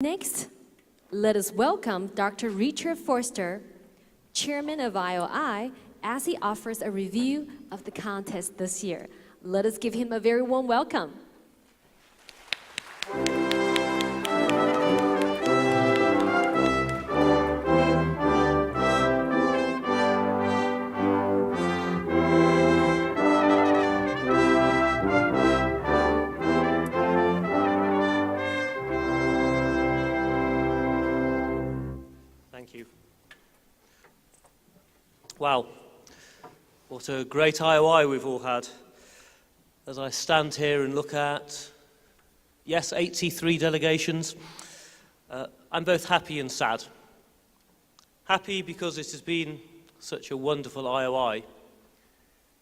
Next, let us welcome Dr. Richard Forster, Chairman of IOI, as he offers a review of the contest this year. Let us give him a very warm welcome. Thank you. Wow, what a great IOI we've all had. As I stand here and look at, yes, 83 delegations, I'm both happy and sad. Happy because it has been such a wonderful IOI.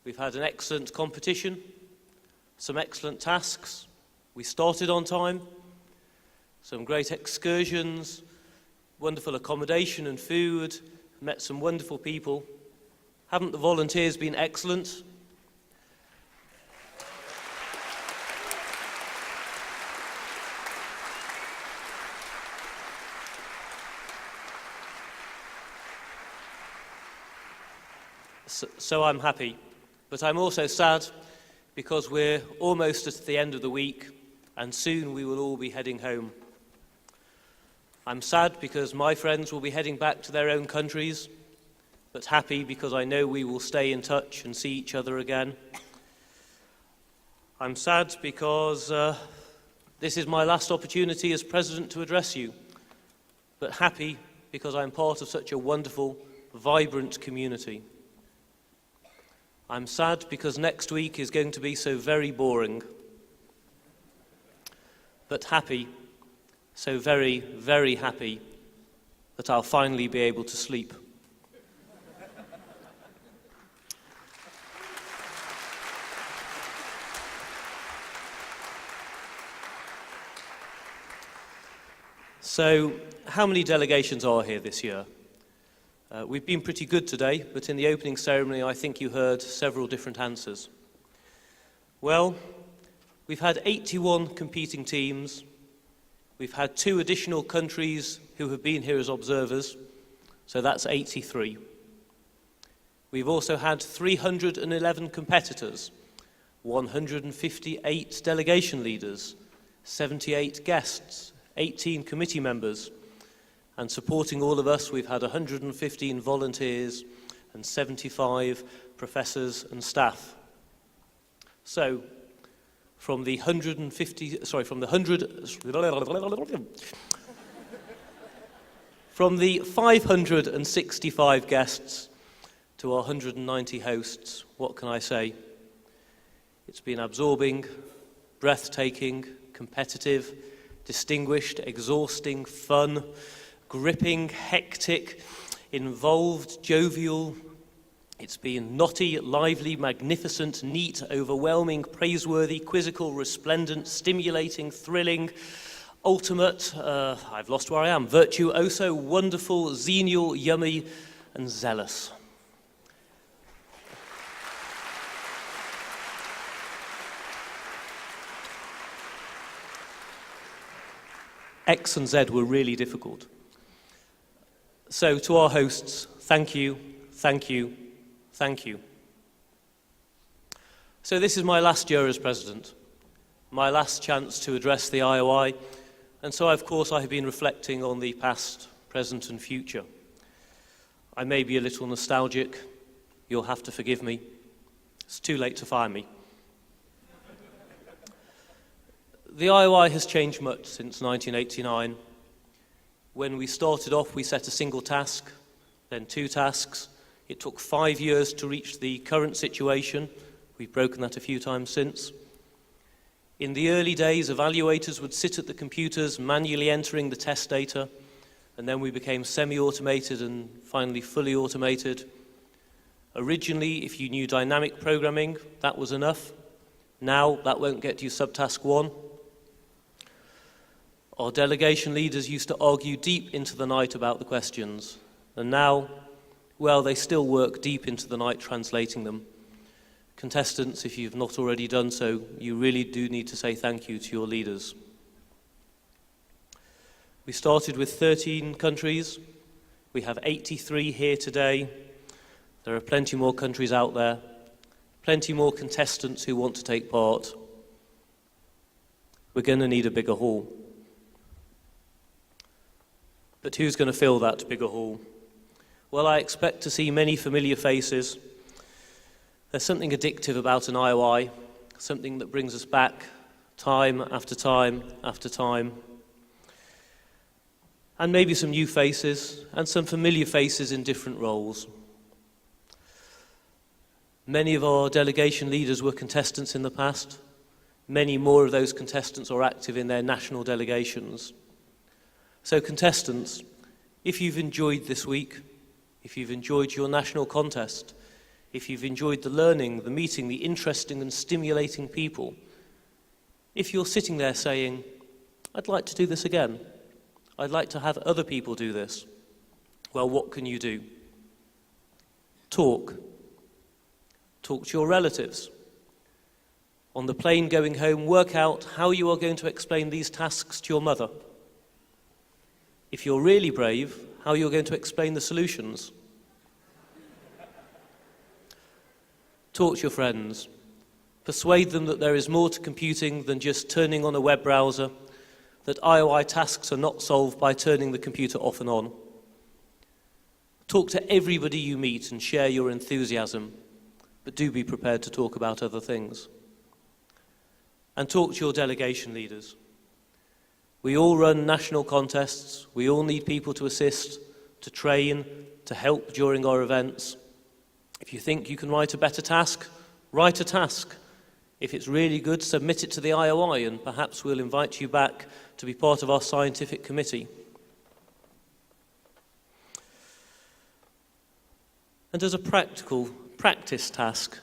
We've had an excellent competition, some excellent tasks. We started on time, some great excursions, wonderful accommodation and food, met some wonderful people. Haven't the volunteers been excellent? So I'm happy, but I'm also sad because we're almost at the end of the week and soon we will all be heading home. I'm sad because my friends will be heading back to their own countries, but happy because I know we will stay in touch and see each other again. I'm sad because this is my last opportunity as President to address you, but happy because I'm part of such a wonderful, vibrant community. I'm sad because next week is going to be so very boring, but happy, so very, very happy that I'll finally be able to sleep. So, how many delegations are here this year? We've been pretty good today, but in the opening ceremony I think you heard several different answers. Well, we've had 81 competing teams. We've had 2 additional countries who have been here as observers, so that's 83. We've also had 311 competitors, 158 delegation leaders, 78 guests, 18 committee members, and supporting all of us, we've had 115 volunteers and 75 professors and staff. So, from the 565 guests to our 190 hosts, what can I say? It's been absorbing, breathtaking, competitive, distinguished, exhausting, fun, gripping, hectic, involved, jovial. It's been knotty, lively, magnificent, neat, overwhelming, praiseworthy, quizzical, resplendent, stimulating, thrilling, ultimate, I've lost where I am, virtuoso, wonderful, xenial, yummy, and zealous. X and Z were really difficult. So to our hosts, thank you, thank you, thank you. So this is my last year as President, my last chance to address the IOI, and so of course I have been reflecting on the past, present and future. I may be a little nostalgic, you'll have to forgive me. It's too late to fire me. The IOI has changed much since 1989. When we started off, we set a single task, then 2 tasks. It took 5 years to reach the current situation. We've broken that a few times since. In the early days, evaluators would sit at the computers manually entering the test data, and then we became semi-automated and finally fully automated. Originally, if you knew dynamic programming, that was enough. Now, that won't get you subtask 1. Our delegation leaders used to argue deep into the night about the questions, and now, well, they still work deep into the night translating them. Contestants, if you've not already done so, you really do need to say thank you to your leaders. We started with 13 countries. We have 83 here today. There are plenty more countries out there, plenty more contestants who want to take part. We're going to need a bigger hall. But who's going to fill that bigger hall? Well, I expect to see many familiar faces. There's something addictive about an IOI, something that brings us back time after time after time. And maybe some new faces and some familiar faces in different roles. Many of our delegation leaders were contestants in the past. Many more of those contestants are active in their national delegations. So contestants, if you've enjoyed this week, if you've enjoyed your national contest, if you've enjoyed the learning, the meeting, the interesting and stimulating people, if you're sitting there saying, I'd like to do this again, I'd like to have other people do this, well, what can you do? Talk. Talk to your relatives. On the plane going home, work out how you are going to explain these tasks to your mother. If you're really brave, how you're going to explain the solutions. Talk to your friends. Persuade them that there is more to computing than just turning on a web browser, that IOI tasks are not solved by turning the computer off and on. Talk to everybody you meet and share your enthusiasm, but do be prepared to talk about other things. And talk to your delegation leaders. We all run national contests. We all need people to assist, to train, to help during our events. If you think you can write a better task, write a task. If it's really good, submit it to the IOI, and perhaps we'll invite you back to be part of our scientific committee. And as a practical practice task,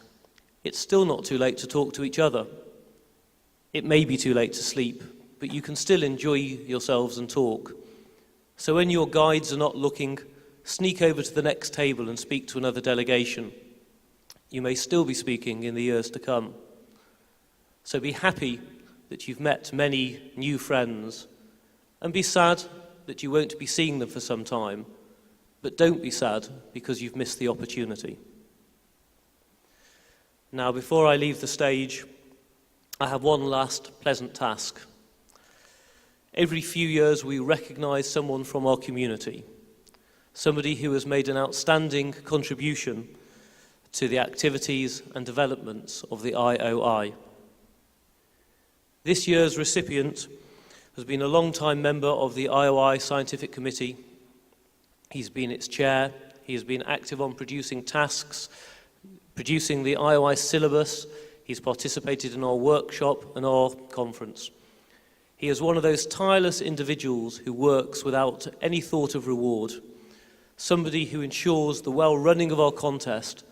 it's still not too late to talk to each other. It may be too late to sleep, but you can still enjoy yourselves and talk. So when your guides are not looking, sneak over to the next table and speak to another delegation. You may still be speaking in the years to come. So be happy that you've met many new friends, and be sad that you won't be seeing them for some time, but don't be sad because you've missed the opportunity. Now, before I leave the stage, I have one last pleasant task. Every few years we recognise someone from our community, somebody who has made an outstanding contribution to the activities and developments of the IOI. This year's recipient has been a long-time member of the IOI Scientific Committee. He's been its chair. He has been active on producing tasks, producing the IOI syllabus. He's participated in our workshop and our conference. He is one of those tireless individuals who works without any thought of reward, somebody who ensures the well-running of our contest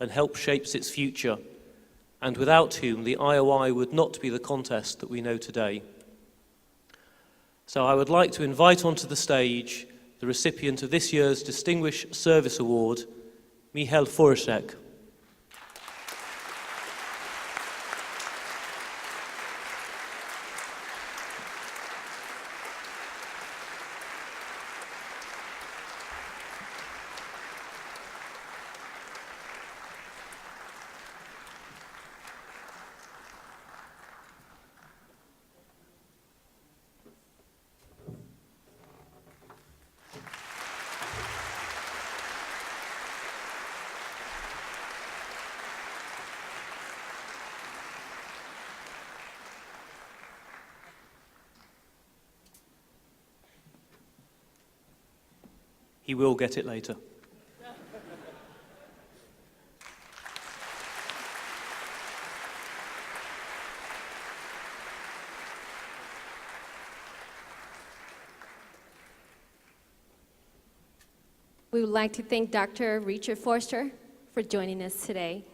and helps shapes its future, and without whom the IOI would not be the contest that we know today. So I would like to invite onto the stage the recipient of this year's Distinguished Service Award, Michal Forster. He will get it later. We would like to thank Dr. Richard Forster for joining us today.